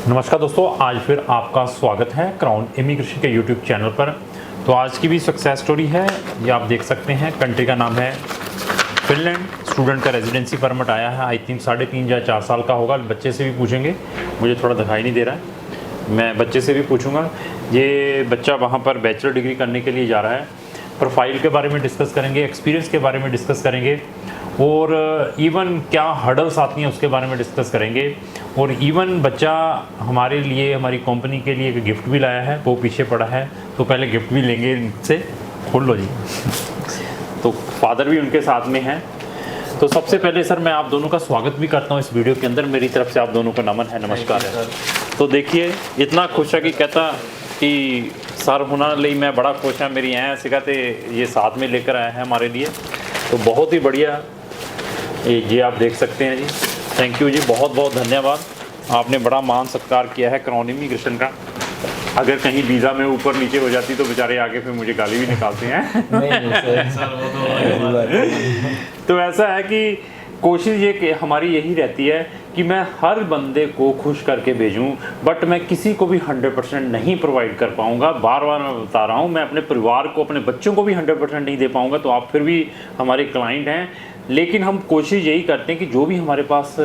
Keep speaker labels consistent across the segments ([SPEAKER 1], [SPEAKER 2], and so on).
[SPEAKER 1] नमस्कार दोस्तों, आज फिर आपका स्वागत है क्राउन इमिग्रेशन के यूट्यूब चैनल पर। तो आज की भी सक्सेस स्टोरी है, ये आप देख सकते हैं। कंट्री का नाम है फिनलैंड। स्टूडेंट का रेजिडेंसी परमिट आया है, आई थिंक 3.5 या 4 साल का होगा। बच्चे से भी पूछेंगे, मुझे थोड़ा दिखाई नहीं दे रहा है, मैं बच्चे से भी पूछूंगा। ये बच्चा वहाँ पर बैचलर डिग्री करने के लिए जा रहा है। प्रोफाइल के बारे में डिस्कस करेंगे, एक्सपीरियंस के बारे में डिस्कस करेंगे, और इवन क्या हर्डल्स आती हैं उसके बारे में डिस्कस करेंगे। और इवन बच्चा हमारे लिए, हमारी कंपनी के लिए एक गिफ्ट भी लाया है, वो पीछे पड़ा है, तो पहले गिफ्ट भी लेंगे इनसे। खोल लो जी। तो फादर भी उनके साथ में हैं। तो सबसे पहले सर मैं आप दोनों का स्वागत भी करता हूँ इस वीडियो के अंदर। मेरी तरफ से आप दोनों को नमन है, नमस्कार है। तो देखिए, इतना खुश है कि कहता कि सर होना ਲਈ मैं बड़ा खुश हाँ, मेरी ऐ सीगा ते ये साथ में लेकर आया है हमारे लिए। तो बहुत ही बढ़िया, ये आप देख सकते हैं जी। थैंक यू जी, बहुत बहुत धन्यवाद। आपने बड़ा मान सत्कार किया है क्राउन इमिग्रेशन का। अगर कहीं वीज़ा में ऊपर नीचे हो जाती तो बेचारे आगे फिर मुझे गाली भी निकालते हैं।
[SPEAKER 2] नहीं सर, वो
[SPEAKER 1] तो ऐसा है कि कोशिश ये कि हमारी यही रहती है कि मैं हर बंदे को खुश करके भेजूं, बट मैं किसी को भी 100% नहीं प्रोवाइड कर पाऊंगा। बार बार मैं बता रहा हूं, मैं अपने परिवार को, अपने बच्चों को भी 100% नहीं दे पाऊंगा। तो आप फिर भी हमारे क्लाइंट हैं, लेकिन हम कोशिश यही करते हैं कि जो भी हमारे पास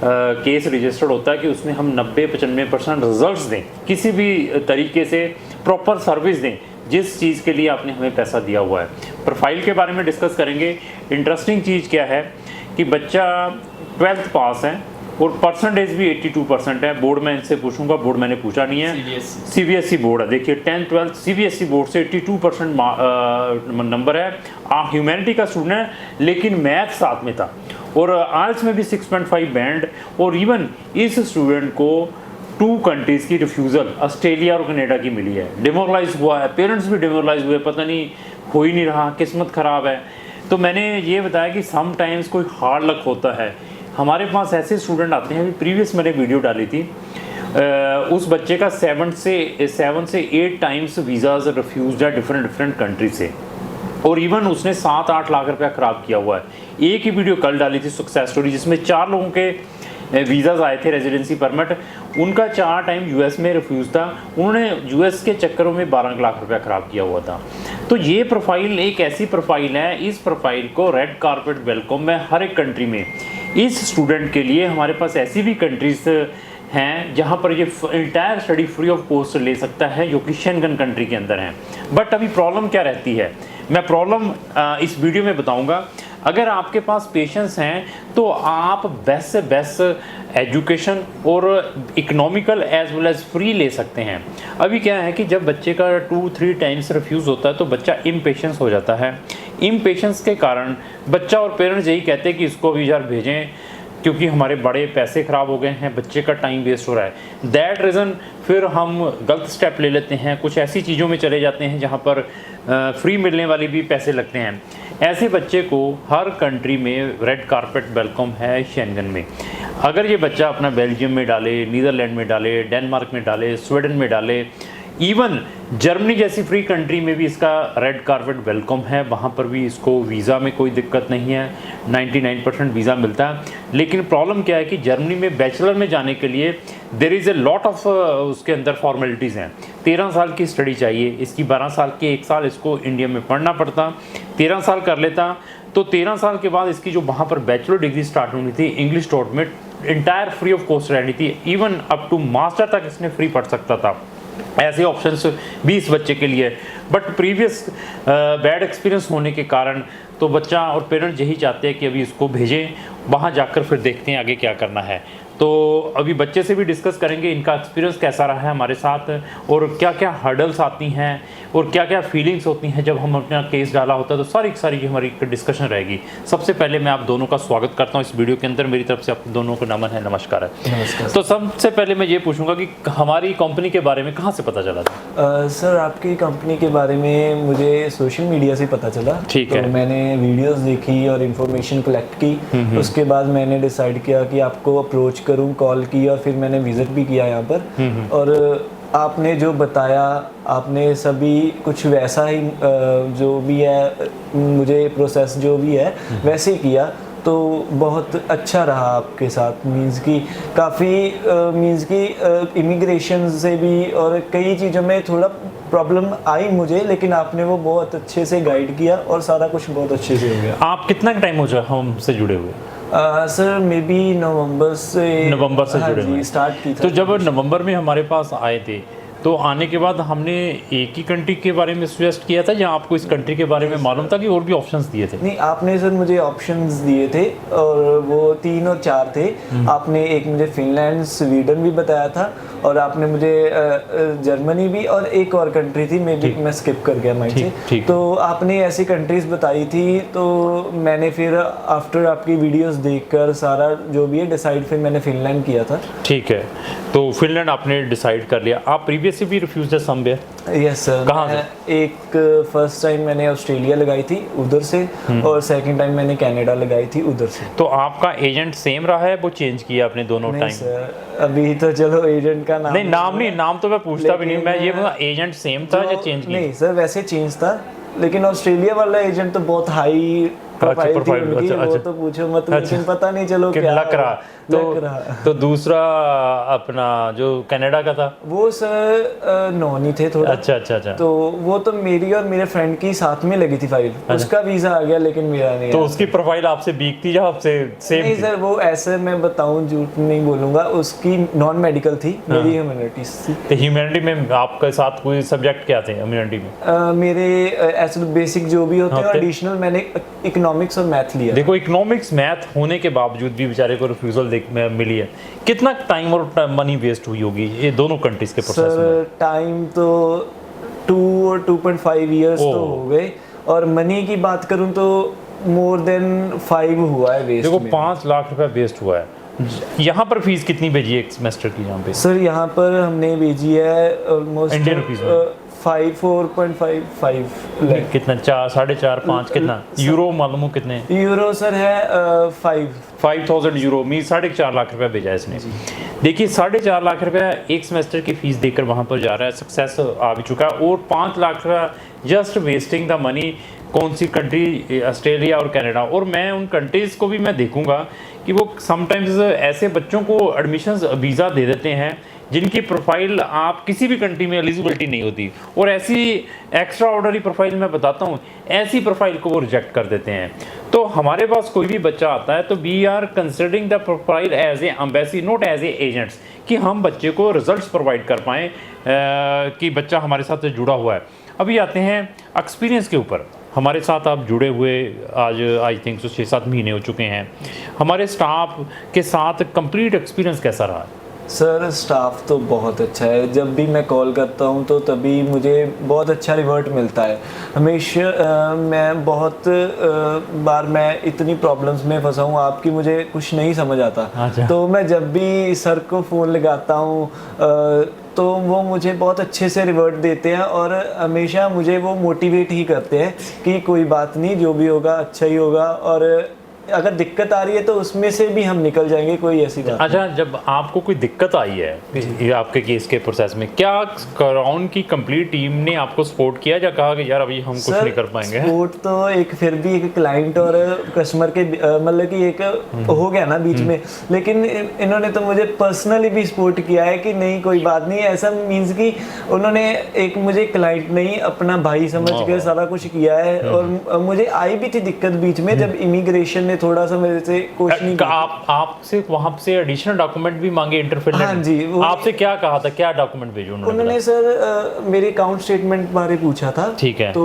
[SPEAKER 1] केस रजिस्टर्ड होता है कि उसमें हम 90-95% रिजल्ट्स दें, किसी भी तरीके से प्रॉपर सर्विस दें जिस चीज़ के लिए आपने हमें पैसा दिया हुआ है। प्रोफाइल के बारे में डिस्कस करेंगे। इंटरेस्टिंग चीज़ क्या है कि बच्चा 12th पास है और परसेंटेज भी 82% है। बोर्ड में इनसे पूछूंगा, बोर्ड मैंने पूछा नहीं है, CBSE बोर्ड है। देखिए 10th 12th CBSE बोर्ड से 82% नंबर है। ह्यूमैनिटी का स्टूडेंट है, लेकिन मैथ साथ में था, और आर्ट्स में भी 6.5 बैंड। और इवन इस स्टूडेंट को 2 कंट्रीज़ की रिफ्यूज़ल, ऑस्ट्रेलिया और कनाडा की मिली है। डिमोरलाइज हुआ है, पेरेंट्स भी डिमोरलाइज हुए, पता नहीं हो ही नहीं रहा, किस्मत ख़राब है। तो मैंने ये बताया कि समटाइम्स कोई हार्ड लक होता है। हमारे पास ऐसे स्टूडेंट आते हैं, प्रीवियस मैंने वीडियो डाली थी, उस बच्चे का 7 से 8 टाइम्स वीज़ाज रिफ्यूज़ है डिफरेंट कंट्री से, और इवन उसने 7-8 लाख रुपया ख़राब किया हुआ है। एक ही वीडियो कल डाली थी सक्सेस स्टोरी, जिसमें 4 लोगों के वीज़ाज आए थे रेजिडेंसी परमिट, उनका 4 टाइम यूएस में रिफ्यूज़ था। उन्होंने यूएस के चक्करों में 12 लाख रुपया ख़राब किया हुआ था। तो ये प्रोफाइल एक ऐसी प्रोफाइल है, इस प्रोफाइल को रेड कारपेट वेलकम है हर एक कंट्री में। इस स्टूडेंट के लिए हमारे पास ऐसी भी कंट्रीज़ हैं जहाँ पर ये entire study free of cost ले सकता है, जो कि शेंगन कंट्री के अंदर हैं। बट अभी प्रॉब्लम क्या रहती है, मैं प्रॉब्लम इस वीडियो में बताऊंगा। अगर आपके पास पेशेंस हैं तो आप बेस्ट से बेस्ट एजुकेशन और economical as well as free ले सकते हैं। अभी क्या है कि जब बच्चे का 2-3 टाइम्स रिफ्यूज़ होता है तो बच्चा इम्पेशेंस हो जाता है। इम्पेशेंस के कारण बच्चा और पेरेंट्स यही कहते हैं कि इसको भी यार भेजें, क्योंकि हमारे बड़े पैसे ख़राब हो गए हैं, बच्चे का टाइम वेस्ट हो रहा है। दैट रीज़न फिर हम गलत स्टेप ले लेते हैं, कुछ ऐसी चीज़ों में चले जाते हैं जहाँ पर फ्री मिलने वाली भी पैसे लगते हैं। ऐसे बच्चे को हर कंट्री में रेड कारपेट वेलकम है शेंगन में। अगर ये बच्चा अपना बेल्जियम में डाले, नीदरलैंड में डाले, डेनमार्क में डाले, स्वीडन में डाले, इवन जर्मनी जैसी फ्री कंट्री में भी इसका रेड कारपेट वेलकम है। वहाँ पर भी इसको वीज़ा में कोई दिक्कत नहीं है, 99% वीज़ा मिलता है। लेकिन प्रॉब्लम क्या है कि जर्मनी में बैचलर में जाने के लिए there is a lot of उसके अंदर फॉर्मेलिटीज़ हैं। 13 साल की स्टडी चाहिए, इसकी 12 साल की 1 साल इसको इंडिया में पढ़ना पड़ता। 13 साल कर लेता तो 13 साल के बाद इसकी जो वहाँ पर बैचलर डिग्री स्टार्ट होनी थी इंग्लिश टॉट में, इंटायर फ्री ऑफ कॉस्ट रहनी थी। इवन अप टू मास्टर तक इसने फ्री पढ़ सकता था। ऐसे ऑप्शंस भी इस बच्चे के लिए, बट प्रीवियस बैड एक्सपीरियंस होने के कारण तो बच्चा और पेरेंट्स यही चाहते हैं कि अभी इसको भेजें, वहाँ जाकर फिर देखते हैं आगे क्या करना है। तो अभी बच्चे से भी डिस्कस करेंगे इनका एक्सपीरियंस कैसा रहा है हमारे साथ, और क्या क्या हर्डल्स आती हैं और क्या क्या फीलिंग्स होती हैं जब हम अपना केस डाला होता है। तो सारी की हमारी डिस्कशन रहेगी। सबसे पहले मैं आप दोनों का स्वागत करता हूँ इस वीडियो के अंदर। मेरी तरफ से आप दोनों को नमन है, नमस्कार है।
[SPEAKER 2] नमस्कार।
[SPEAKER 1] तो सबसे पहले मैं ये पूछूंगा कि हमारी कंपनी के बारे में कहाँ से पता चला था?
[SPEAKER 2] सर, आपकी कंपनी के बारे में मुझे सोशल मीडिया से पता चला।
[SPEAKER 1] ठीक है।
[SPEAKER 2] तो मैंने वीडियोस देखी और इन्फॉर्मेशन कलेक्ट की। उसके बाद मैंने डिसाइड किया कि आपको अप्रोच करूं, कॉल की, और फिर मैंने विजिट भी किया यहाँ पर। और आपने जो बताया, आपने सभी कुछ वैसा ही जो भी है, मुझे प्रोसेस जो भी है वैसे ही किया। तो बहुत अच्छा रहा आपके साथ, मीन्स कि काफ़ी मीन्स कि इमिग्रेशन से भी और कई चीज़ों में थोड़ा प्रॉब्लम आई मुझे, लेकिन आपने वो बहुत अच्छे से गाइड किया और सारा कुछ बहुत अच्छे से हो गया।
[SPEAKER 1] आप कितना टाइम हो जाए हमसे जुड़े हुए?
[SPEAKER 2] सर मे बी नवंबर से
[SPEAKER 1] जुड़े हुए
[SPEAKER 2] स्टार्ट की था।
[SPEAKER 1] तो जब नवंबर में हमारे पास आए थे तो आने के बाद हमने एक ही कंट्री के बारे में सजेस्ट किया था या आपको इस कंट्री के बारे में मालूम था कि और भी ऑप्शंस दिए थे?
[SPEAKER 2] नहीं, आपने सर मुझे ऑप्शंस दिए थे और वो 3 और 4 थे। आपने एक मुझे फिनलैंड, स्वीडन भी बताया था और आपने मुझे जर्मनी भी और एक और कंट्री थी, मैं स्किप कर गया माइंड से। तो आपने ऐसी कंट्रीज बताई थी, तो मैंने फिर आफ्टर आपकी वीडियोस देखकर सारा जो भी है डिसाइड फिर मैंने फिनलैंड किया था।
[SPEAKER 1] ठीक है, तो फिनलैंड आपने डिसाइड कर लिया। आप प्रीवियसली भी रिफ्यूज्ड समवेयर?
[SPEAKER 2] Yes sir.
[SPEAKER 1] कहाँ से?
[SPEAKER 2] एक फर्स्ट टाइम मैंने ऑस्ट्रेलिया लगाई थी उधर से और सेकंड टाइम मैंने कनाडा लगाई थी उधर से।
[SPEAKER 1] तो आपका एजेंट सेम रहा है, वो चेंज किया आपने दोनों टाइम?
[SPEAKER 2] सर अभी तो चलो एजेंट का नाम
[SPEAKER 1] नहीं, नाम तो मैं पूछता भी नहीं, मैं ये बोला एजेंट सेम था या चेंज किया? नहीं
[SPEAKER 2] सर, वैसे चेंज था, लेकिन ऑस्ट्रेलिया वाला एजेंट तो बहुत हाई प्रोफाइल थी उनकी, वो तो पूछो मत। लेकिन पता नहीं चलो क्या
[SPEAKER 1] लग रहा। तो दूसरा अपना जो कनाडा का था
[SPEAKER 2] वो सर नॉन ही थे थोड़ा।
[SPEAKER 1] अच्छा।
[SPEAKER 2] तो वो तो मेरी और मेरे फ्रेंड की साथ में लगी थी फाइल, उसका वीजा आ गया लेकिन मेरा नहीं।
[SPEAKER 1] तो उसकी प्रोफाइल आपसे बीक थी या आपसे सेम?
[SPEAKER 2] नहीं सर, वो ऐसे मैं बताऊं, झूठ नहीं बोलूंगा, उसकी नॉन मेडिकल थी, मेरी ह्यूमैनिटीज थी।
[SPEAKER 1] तो ह्यूमैनिटी में आपके साथ कोई सब्जेक्ट क्या थे ह्यूमैनिटी में?
[SPEAKER 2] मेरे ऐसे बेसिक जो भी होते हैं, एडिशनल मैंने इकोनॉमिक्स और मैथ लिया।
[SPEAKER 1] देखो, इकोनॉमिक्स मैथ होने के बावजूद भी बेचारे को रिफ्यूजल मिली है। कितना टाइम और मनी वेस्ट हुई होगी ये दोनों कंट्रीज के प्रोसेस में?
[SPEAKER 2] सर टाइम तो 2 और 2.5 इयर्स तो हो गए, और मनी की बात करूं तो मोर देन 5 हुआ है वेस्ट।
[SPEAKER 1] देखो 5 लाख रुपए वेस्ट हुआ है। यहाँ पर फीस कितनी भेजी है एक सेमेस्टर की यहाँ पे?
[SPEAKER 2] सर यहाँ पर हमने भेजी है ऑलमोस्ट
[SPEAKER 1] इंडियन रुपीस
[SPEAKER 2] 4.55
[SPEAKER 1] कितना? 4, 4.5, 5 कितना यूरो? मालूम हो कितने
[SPEAKER 2] यूरो सर है?
[SPEAKER 1] 5,000 यूरो मीन 4.5 लाख रुपए भेजा इसने। देखिए 4.5 लाख रुपए एक सेमेस्टर की फीस देकर वहाँ पर जा रहा है, सक्सेस आ भी चुका है, और 5 लाख रुपया जस्ट वेस्टिंग द मनी। कौन सी कंट्री? ऑस्ट्रेलिया और कनाडा। और मैं उन कंट्रीज़ को भी मैं देखूंगा कि वो समटाइम्स ऐसे बच्चों को एडमिशन्स वीज़ा दे देते हैं जिनकी प्रोफाइल आप किसी भी कंट्री में एलिजिबिलिटी नहीं होती, और ऐसी एक्स्ट्रा ऑर्डनरी प्रोफाइल मैं बताता हूँ, ऐसी प्रोफाइल को वो रिजेक्ट कर देते हैं। तो हमारे पास कोई भी बच्चा आता है तो we are considering the profile as a embassy, not as a agents, कि हम बच्चे को रिजल्ट्स प्रोवाइड कर पाएँ कि बच्चा हमारे साथ जुड़ा हुआ है। अभी आते हैं एक्सपीरियंस के ऊपर। हमारे साथ आप जुड़े हुए आज आई थिंक 6-7 महीने हो चुके हैं। हमारे स्टाफ के साथ कंप्लीट एक्सपीरियंस कैसा रहा?
[SPEAKER 2] सर स्टाफ तो बहुत अच्छा है, जब भी मैं कॉल करता हूँ तो तभी मुझे बहुत अच्छा रिवर्ट मिलता है। हमेशा मैं बहुत बार मैं इतनी प्रॉब्लम्स में फंसा हूँ आपकी, मुझे कुछ नहीं समझ आता, तो मैं जब भी सर को फ़ोन लगाता हूँ तो वो मुझे बहुत अच्छे से रिवर्ट देते हैं और हमेशा मुझे वो मोटिवेट ही करते हैं कि कोई बात नहीं, जो भी होगा अच्छा ही होगा, और अगर दिक्कत आ रही है तो उसमें से भी हम निकल जाएंगे, कोई ऐसी बात।
[SPEAKER 1] अच्छा, जब आपको कोई दिक्कत आई है ये आपके केस के प्रोसेस में, क्या क्राउन की कंप्लीट टीम ने आपको सपोर्ट किया या कहा कि यार अभी हम कुछ नहीं कर पाएंगे?
[SPEAKER 2] सपोर्ट तो एक फिर भी एक क्लाइंट और कस्टमर के मतलब कि एक हो गया ना बीच में, लेकिन इन्होंने तो मुझे पर्सनली भी सपोर्ट किया है कि नहीं कोई बात नहीं, ऐसा मीन्स कि उन्होंने एक मुझे क्लाइंट नहीं अपना भाई समझ के सारा कुछ किया है। और मुझे आई भी थी दिक्कत बीच में जब इमिग्रेशन थोड़ा सा मेरे से कुछ नहीं,
[SPEAKER 1] आपसे वहां से एडिशनल डॉक्यूमेंट भी मांगे इंटरफेरेंस? हाँ जी। आपसे क्या कहा था, क्या डॉक्यूमेंट भेजे
[SPEAKER 2] उन्होंने? सर मेरे अकाउंट स्टेटमेंट बारे पूछा था।
[SPEAKER 1] ठीक है।
[SPEAKER 2] तो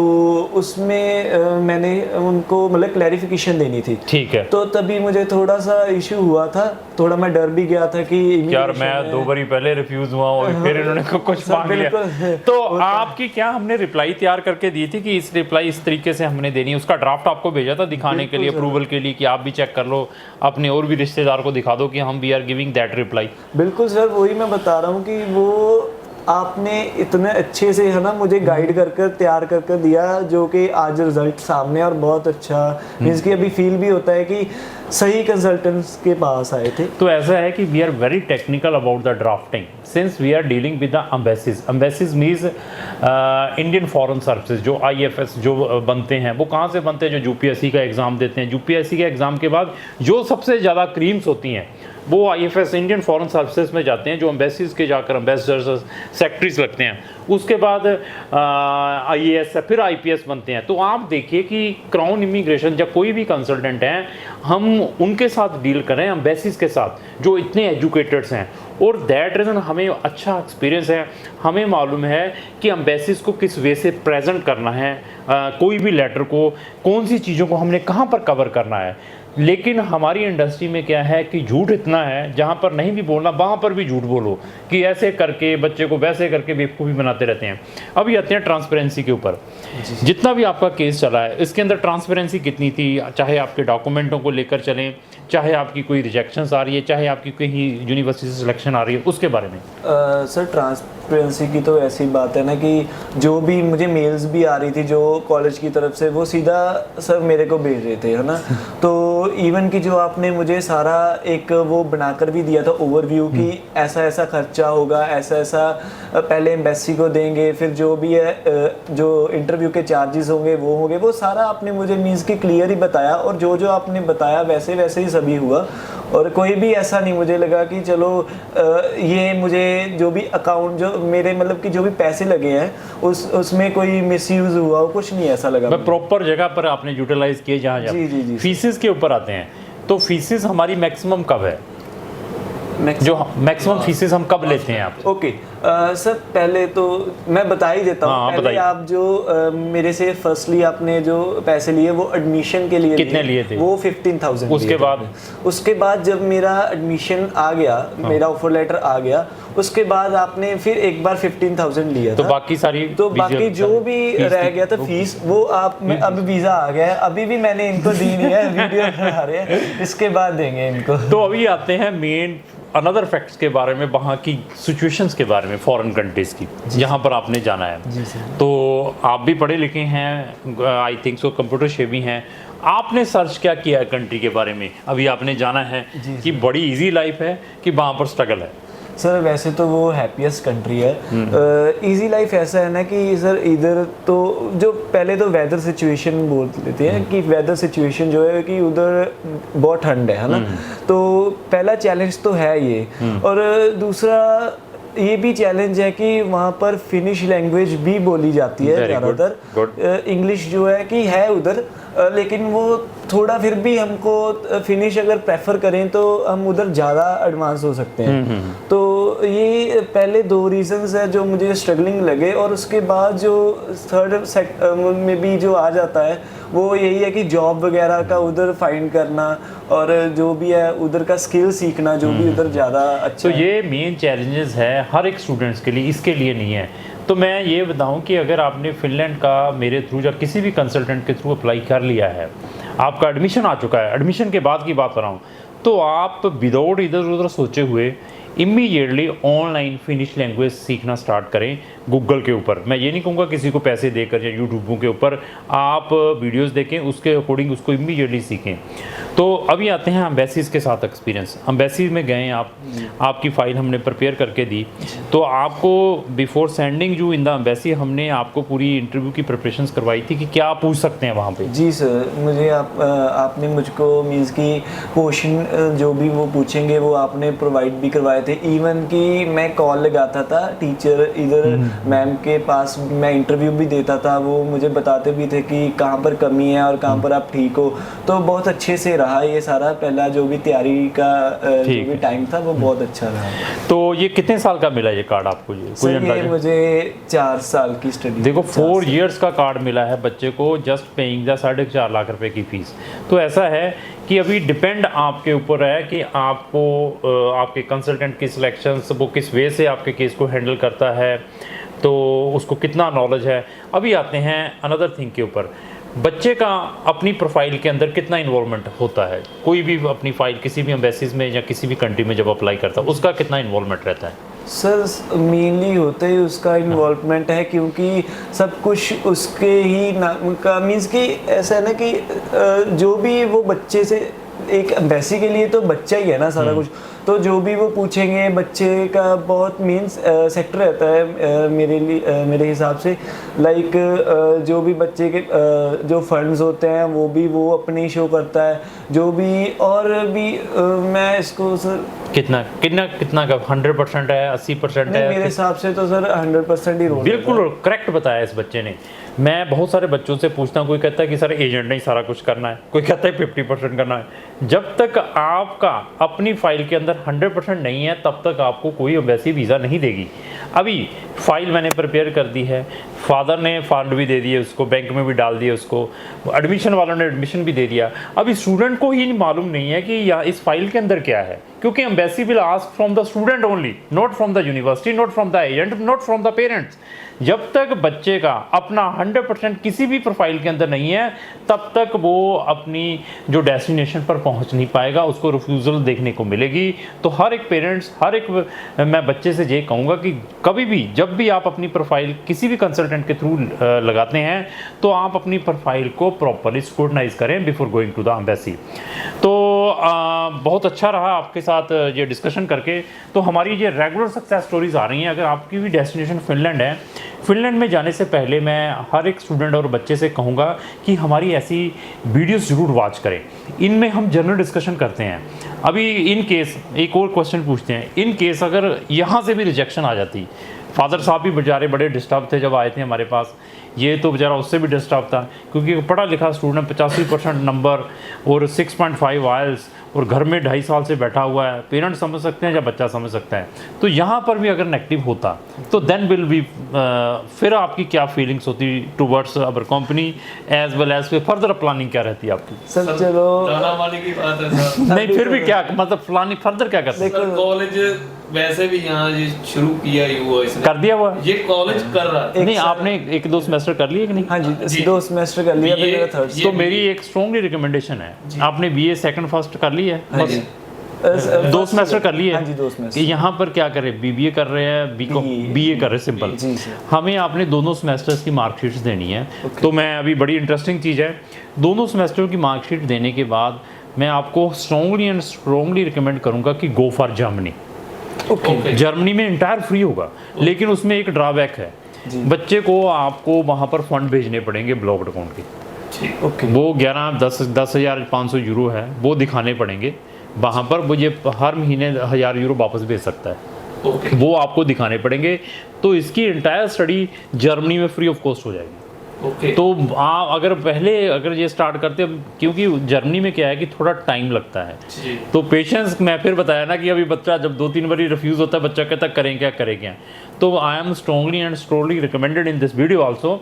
[SPEAKER 2] उसमें मैंने उनको मतलब क्लैरिफिकेशन देनी थी।
[SPEAKER 1] ठीक है।
[SPEAKER 2] तो तभी मुझे थोड़ा सा इशू हुआ था, थोड़ा मैं डर भी गया था कि
[SPEAKER 1] यार मैं 2 बार पहले रिफ्यूज हुआ और फिर इन्होंने कुछ मांग लिया। तो आपकी क्या हमने रिप्लाई तैयार करके दी थी कि इस रिप्लाई इस तरीके से हमने देनी है, उसका ड्राफ्ट आपको भेजा था दिखाने के लिए, अप्रूवल के लिए कि आप भी चेक कर लो, अपने और भी रिश्तेदार को दिखा दो कि हम we are giving that reply?
[SPEAKER 2] बिल्कुल सर, वही मैं बता रहा हूँ कि वो आपने इतने अच्छे से है ना मुझे गाइड कर तैयार कर दिया, जो कि आज रिजल्ट सामने और बहुत अच्छा मीन्स कि अभी फील भी होता है कि सही कंसल्टेंट्स के पास आए थे।
[SPEAKER 1] तो ऐसा है कि we are very technical about the drafting since we are dealing with the embassies means Indian foreign services. जो IFS जो बनते हैं वो कहाँ से बनते हैं? जो UPSC का एग्ज़ाम देते हैं। UPSC के एग्ज़ाम के बाद जो सबसे ज़्यादा क्रीम्स होती हैं वो IFS इंडियन फॉरेन सर्विसेज में जाते हैं, जो एम्बेसीज के जाकर एम्बेसडर्स सेक्रेटरीज लगते हैं। उसके बाद IAS फिर IPS बनते हैं। तो आप देखिए कि क्राउन इमिग्रेशन या कोई भी कंसल्टेंट हैं, हम उनके साथ डील करें, एम्बेसीज के साथ जो इतने एजुकेटेड्स हैं। और दैट रीज़न हमें अच्छा एक्सपीरियंस है, हमें मालूम है कि एम्बेसीज को किस वे से प्रेजेंट करना है, कोई भी लेटर को कौन सी चीज़ों को हमने कहाँ पर कवर करना है। लेकिन हमारी इंडस्ट्री में क्या है कि झूठ इतना है, जहाँ पर नहीं भी बोलना वहाँ पर भी झूठ बोलो कि ऐसे करके बच्चे को वैसे करके बेवकूफ़ी बनाते रहते हैं। अभी आते हैं ट्रांसपेरेंसी के ऊपर। जितना भी आपका केस चला है इसके अंदर ट्रांसपेरेंसी कितनी थी? चाहे आपके डॉक्यूमेंटों को लेकर चलें, चाहे आपकी कोई रिजेक्शंस आ रही है, चाहे आपकी कहीं यूनिवर्सिटी से सिलेक्शन आ रही है, उसके बारे में।
[SPEAKER 2] सर ट्रांसपेरेंसी की तो ऐसी बात है ना कि जो भी मुझे मेल्स भी आ रही थी जो कॉलेज की तरफ से, वो सीधा सर मेरे को भेज रहे थे, है ना। तो इवन कि जो आपने मुझे सारा एक वो बनाकर भी दिया था ओवरव्यू कि ऐसा ऐसा खर्चा होगा, ऐसा ऐसा पहले एम्बेसी को देंगे, फिर जो भी है जो इंटरव्यू के चार्जेस होंगे वो होंगे, वो सारा आपने मुझे मीन्स कि क्लियर ही बताया। और जो जो आपने बताया वैसे वैसे ही सभी हुआ। और कोई भी ऐसा नहीं मुझे लगा कि चलो ये मुझे जो भी अकाउंट जो मेरे मतलब कि जो भी पैसे लगे हैं उसमें कोई मिसयूज हुआ हो, कुछ नहीं ऐसा लगा।
[SPEAKER 1] प्रॉपर जगह पर आपने यूटिलाइज किए जहाँ
[SPEAKER 2] जी।
[SPEAKER 1] फीसेस के ऊपर आते हैं, तो फीसेस हमारी मैक्सिमम कब है? जो मैक्सिमम फीसेस हम कब लेते हैं आप?
[SPEAKER 2] ओके सर, पहले तो मैं बता ही देता हूँ। पहले आप जो मेरे से फर्स्टली आपने जो पैसे लिए वो एडमिशन के लिए
[SPEAKER 1] कितने लिए थे?
[SPEAKER 2] वो 15,000। उसके बाद जब मेरा एडमिशन आ गया, मेरा ऑफर लेटर आ गया, उसके बाद आपने फिर एक बार 15,000 लिया था।
[SPEAKER 1] तो बाकी
[SPEAKER 2] जो भी रह गया था फीस वो आप में अब वीज़ा आ गया है, अभी भी मैंने इनको दी नहीं है, वीडियो बना रहे हैं, इसके बाद देंगे इनको।
[SPEAKER 1] तो अभी आते हैं मेन अनदर फैक्ट्स के बारे में, वहाँ की सिचुएशंस के बारे में, फॉरेन कंट्रीज़ की जहाँ पर आपने जाना है। तो आप भी पढ़े लिखे हैं, आई थिंक सो कंप्यूटर शेवी हैं, आपने सर्च क्या किया है कंट्री के बारे में? अभी आपने जाना है कि बड़ी इजी लाइफ है कि वहाँ पर स्ट्रगल है?
[SPEAKER 2] सर वैसे तो वो हैप्पीएस्ट कंट्री है। इजी लाइफ ऐसा है ना कि सर इधर तो जो पहले तो वेदर सिचुएशन बोल लेते हैं कि वेदर सिचुएशन जो है कि उधर बहुत ठंड है ना। तो पहला चैलेंज तो है ये। और दूसरा ये भी चैलेंज है कि वहाँ पर फिनिश लैंग्वेज भी बोली जाती है ज़्यादातर। इंग्लिश जो है कि है उधर, लेकिन वो थोड़ा फिर भी हमको फिनिश अगर प्रेफर करें तो हम उधर ज़्यादा एडवांस हो सकते हैं। तो ये पहले 2 रीजंस है जो मुझे स्ट्रगलिंग लगे। और उसके बाद जो थर्ड में भी जो आ जाता है वो यही है कि जॉब वगैरह का उधर फाइंड करना और जो भी है उधर का स्किल सीखना जो भी उधर ज़्यादा अच्छा।
[SPEAKER 1] तो ये मेन चैलेंजेस है हर एक स्टूडेंट्स के लिए, इसके लिए नहीं है। तो मैं ये बताऊं कि अगर आपने फिनलैंड का मेरे थ्रू या किसी भी कंसल्टेंट के थ्रू अप्लाई कर लिया है, आपका एडमिशन आ चुका है, एडमिशन के बाद की बात कर रहा हूँ, तो आप विदाउट इधर उधर सोचे हुए इमीडिएटली ऑनलाइन फिनिश लैंग्वेज सीखना स्टार्ट करें गूगल के ऊपर। मैं ये नहीं कहूँगा किसी को पैसे देकर या यूट्यूबों के ऊपर, आप वीडियोस देखें, उसके अकॉर्डिंग उसको इमीडिएटली सीखें। तो अभी आते हैं एम्बेसीज के साथ एक्सपीरियंस। एम्बेसीज में गए आप, आपकी फ़ाइल हमने प्रिपेयर करके दी, तो आपको before sending you in the embassy हमने आपको पूरी इंटरव्यू की प्रिपरेशंस करवाई थी कि क्या आप पूछ सकते हैं वहाँ पे।
[SPEAKER 2] जी सर, मुझे आपने मुझको मीन्स की क्वेश्चन जो भी वो पूछेंगे वो आपने प्रोवाइड भी करवाए थे। इवन कि मैं कॉल लगाता था टीचर इधर मैम के पास, मैं इंटरव्यू भी देता था, वो मुझे बताते भी थे कि कहाँ पर कमी है और कहाँ पर आप ठीक हो। तो बहुत अच्छे से रहा ये सारा, पहला जो भी तैयारी का जो भी टाइम था वो बहुत अच्छा रहा।
[SPEAKER 1] तो ये कितने साल का मिला ये कार्ड आपको?
[SPEAKER 2] ये मुझे 4 साल की स्टडी।
[SPEAKER 1] देखो 4 इयर्स का कार्ड मिला है बच्चे को, जस्ट पेइंग द 4.5 लाख रुपए की फीस। तो ऐसा है कि अभी डिपेंड आपके ऊपर है कि आपको आपके कंसल्टेंट की सिलेक्शन वो किस वे से आपके केस को हैंडल करता है, तो उसको कितना नॉलेज है। अभी आते हैं अनदर थिंग के ऊपर, बच्चे का अपनी प्रोफाइल के अंदर कितना इन्वॉल्वमेंट होता है। कोई भी अपनी फाइल किसी भी एम्बेसीज में या किसी भी कंट्री में जब अप्लाई करता है उसका कितना इन्वॉल्वमेंट रहता है?
[SPEAKER 2] सर मेनली होते ही उसका इन्वॉल्वमेंट है, क्योंकि सब कुछ उसके ही नाम का मीन्स कि ऐसा है ना कि जो भी वो बच्चे से एक एम्बेसी के लिए तो बच्चा ही है ना सारा कुछ, तो जो भी वो पूछेंगे बच्चे का बहुत मेन सेक्टर रहता है मेरे लिए, मेरे हिसाब से। लाइक जो भी बच्चे के जो फंड्स होते हैं वो भी वो अपने शो करता है, जो भी और भी मैं इसको सर
[SPEAKER 1] कितना कितना कितना का 100% है, 80% है?
[SPEAKER 2] मेरे हिसाब से तो सर 100% ही रोल।
[SPEAKER 1] बिल्कुल करेक्ट बताया इस बच्चे ने। मैं बहुत सारे बच्चों से पूछता हूँ, कोई कहता है कि सर एजेंट ने ही सारा कुछ करना है, कोई कहता है 50% करना है। जब तक आपका अपनी फाइल के अंदर 100% नहीं है तब तक आपको कोई एम्बेसी वीज़ा नहीं देगी। अभी फाइल मैंने प्रिपेयर कर दी है, फादर ने फंड भी दे दिए उसको, बैंक में भी डाल दिए उसको, एडमिशन वालों ने एडमिशन भी दे दिया। अभी स्टूडेंट को ही मालूम नहीं है कि या इस फाइल के अंदर क्या है, क्योंकि embassy will ask from the student only, not from the university, not from the agent, not from the parents. जब तक बच्चे का अपना 100% किसी भी प्रोफाइल के अंदर नहीं है तब तक वो अपनी जो डेस्टिनेशन पर पहुंच नहीं पाएगा, उसको रिफ्यूज़ल देखने को मिलेगी। तो हर एक पेरेंट्स, हर एक मैं बच्चे से ये कहूँगा कि कभी भी जब भी आप अपनी प्रोफाइल किसी भी कंसल्टेंट के थ्रू लगाते हैं तो आप अपनी प्रोफाइल को प्रॉपरली स्क्रूटनाइज करें before going to the embassy. तो बहुत अच्छा रहा आपके साथ ये डिस्कशन करके। तो हमारी ये रेगुलर सक्सेस स्टोरीज़ आ रही हैं। अगर आपकी भी डेस्टिनेशन फिनलैंड है, फिनलैंड में जाने से पहले मैं हर एक स्टूडेंट और बच्चे से कहूँगा कि हमारी ऐसी वीडियोस ज़रूर वॉच करें। इनमें हम जनरल डिस्कशन करते हैं। अभी इन केस एक और क्वेश्चन पूछते हैं, इन केस अगर यहाँ से भी रिजेक्शन आ जाती, फादर साहब भी बेचारे बड़े डिस्टर्ब थे जब आए थे हमारे पास, ये तो बेचारा उससे भी डिस्टर्ब था क्योंकि पढ़ा लिखा स्टूडेंट 85% नंबर और 6.5 आइल्स और घर में 2.5 साल से बैठा हुआ है। पेरेंट्स समझ सकते हैं या बच्चा समझ सकता है। तो यहाँ पर भी अगर नेगेटिव होता तो देन विल बी फिर आपकी क्या फीलिंग्स होती towards our company as well as further planning क्या रहती है आपकी?
[SPEAKER 2] सर चलो
[SPEAKER 3] वाले की बात है सर।
[SPEAKER 1] नहीं फिर भी क्या मतलब प्लानिंग फर्दर क्या करते
[SPEAKER 3] सर कॉलेज वैसे भी यहाँ ये शुरू किया ही हुआ इसने,
[SPEAKER 1] कर दिया हुआ
[SPEAKER 3] ये कॉलेज कर रहा है।
[SPEAKER 1] नहीं आपने 1-2 सेमेस्टर कर लिए कि नहीं?
[SPEAKER 2] हाँ जी 2 सेमेस्टर कर लिया, अभी मेरा थर्ड।
[SPEAKER 1] तो मेरी एक स्ट्रॉन्गली रिकमेंडेशन है, आपने बीए सेकंड फर्स्ट कर ली है,
[SPEAKER 3] हाँ जी।
[SPEAKER 1] 2 सेमेस्टर कर लिए।
[SPEAKER 2] हाँ जी 2 सेमेस्टर।
[SPEAKER 1] यहाँ पर क्या करें, बीबीए कर रहे हैं, बीकॉम बीए कर रहे हैं, सिंपल।
[SPEAKER 2] जी सर।
[SPEAKER 1] हमें आपने दोनों सेमेस्टर्स की मार्कशीट्स देनी है। तो मैं अभी बड़ी इंटरेस्टिंग चीज़ है, दोनों सेमेस्टर की मार्कशीट देने के बाद मैं आपको स्ट्रॉन्गली रिकमेंड करूँगा कि गो फॉर जर्मनी। जर्मनी में इंटायर फ्री होगा, लेकिन उसमें एक ड्रॉबैक है, बच्चे को आपको वहाँ पर फंड भेजने पड़ेंगे ब्लॉक्ड अकाउंट के। वो 10,500 यूरो है, वो दिखाने पड़ेंगे वहाँ पर। वो ये हर महीने 1,000 यूरो वापस भेज सकता है, वो आपको दिखाने पड़ेंगे। तो इसकी इंटायर स्टडी जर्मनी में फ्री ऑफ कॉस्ट हो जाएगी। तो आप अगर ये स्टार्ट करते हैं, क्योंकि जर्मनी में क्या है कि थोड़ा टाइम लगता है, तो पेशेंस, मैं फिर बताया ना कि अभी बच्चा जब 2-3 बार रिफ्यूज़ होता है, बच्चा कहता करें क्या। तो I am strongly recommended in this video also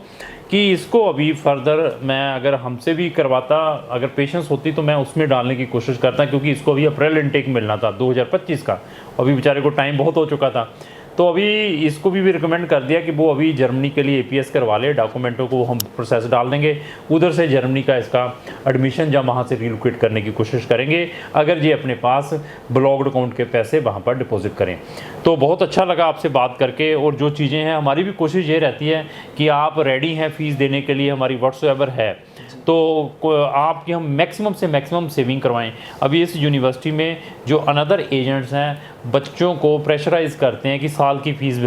[SPEAKER 1] कि इसको अभी फर्दर मैं अगर हमसे भी करवाता, अगर पेशेंस होती तो मैं उसमें डालने की कोशिश करता, क्योंकि इसको अभी अप्रैल इनटेक मिलना था 2025 का, अभी बेचारे को टाइम बहुत हो चुका था। तो अभी इसको भी रिकमेंड कर दिया कि वो अभी जर्मनी के लिए एपीएस करवा ले, डॉक्यूमेंटों को हम प्रोसेस डाल देंगे, उधर से जर्मनी का इसका एडमिशन जब वहाँ से रिलोकेट करने की कोशिश करेंगे, अगर ये अपने पास ब्लॉक्ड अकाउंट के पैसे वहाँ पर डिपॉजिट करें। तो बहुत अच्छा लगा आपसे बात करके, और जो चीज़ें हैं हमारी भी कोशिश ये रहती है कि आप रेडी हैं फ़ीस देने के लिए, हमारी व्हाट्सएवर है, तो आपकी हम मैक्सिमम से मैक्सिमम सेविंग करवाएं। अभी इस यूनिवर्सिटी में जो अनदर एजेंट्स हैं बच्चों को प्रेशराइज करते हैं कि साल की फ़ीस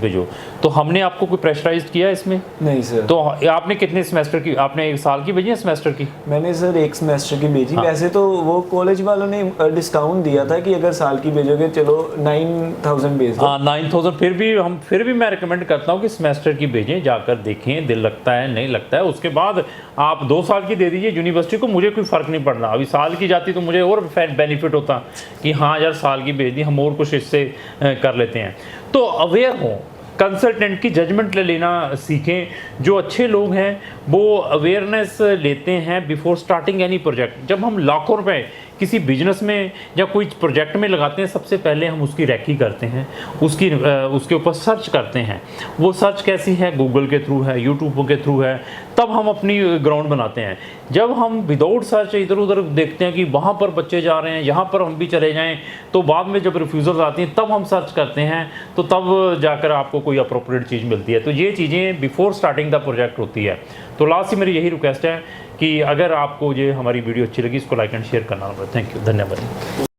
[SPEAKER 1] भेजो, तो हमने आपको कोई प्रेशराइज किया इसमें?
[SPEAKER 2] नहीं सर।
[SPEAKER 1] तो आपने कितने सेमेस्टर की, आपने 1 साल की भेजी है सेमेस्टर की?
[SPEAKER 2] मैंने सर 1 सेमेस्टर की भेजी।
[SPEAKER 1] हाँ।
[SPEAKER 2] वैसे तो वो कॉलेज वालों ने डिस्काउंट दिया था कि अगर साल की भेजोगे चलो 9,000 भेज दो।
[SPEAKER 1] हाँ 9,000, फिर भी मैं रिकमेंड करता हूँ कि सेमेस्टर की भेजें, जाकर देखें, दिल लगता है नहीं लगता है, उसके बाद आप 2 साल की दे दीजिए यूनिवर्सिटी को, मुझे कोई फ़र्क नहीं पड़ना। अभी साल की जाती तो मुझे और बेनिफिट होता कि हाँ यार साल की भेज दी, हम और कुछ इससे कर लेते हैं। तो अवेयर हों, कंसल्टेंट की जजमेंट ले लेना सीखें। जो अच्छे लोग हैं वो अवेयरनेस लेते हैं बिफोर स्टार्टिंग एनी प्रोजेक्ट। जब हम लाखों रुपए किसी बिजनेस में या कोई प्रोजेक्ट में लगाते हैं, सबसे पहले हम उसकी रैकी करते हैं, उसके ऊपर सर्च करते हैं। वो सर्च कैसी है, गूगल के थ्रू है, यूट्यूब के थ्रू है, तब हम अपनी ग्राउंड बनाते हैं। जब हम विदाउट सर्च इधर उधर देखते हैं कि वहाँ पर बच्चे जा रहे हैं, यहाँ पर हम भी चले जाएं, तो बाद में जब रिफ्यूज़ल्स आती हैं तब हम सर्च करते हैं, तो तब जाकर आपको कोई अप्रोप्रिएट चीज़ मिलती है। तो ये चीज़ें बिफोर स्टार्टिंग आइंदा प्रोजेक्ट होती है। तो लास्ट ही मेरी यही रिक्वेस्ट है कि अगर आपको ये हमारी वीडियो अच्छी लगी इसको लाइक एंड शेयर करना। थैंक यू, धन्यवाद।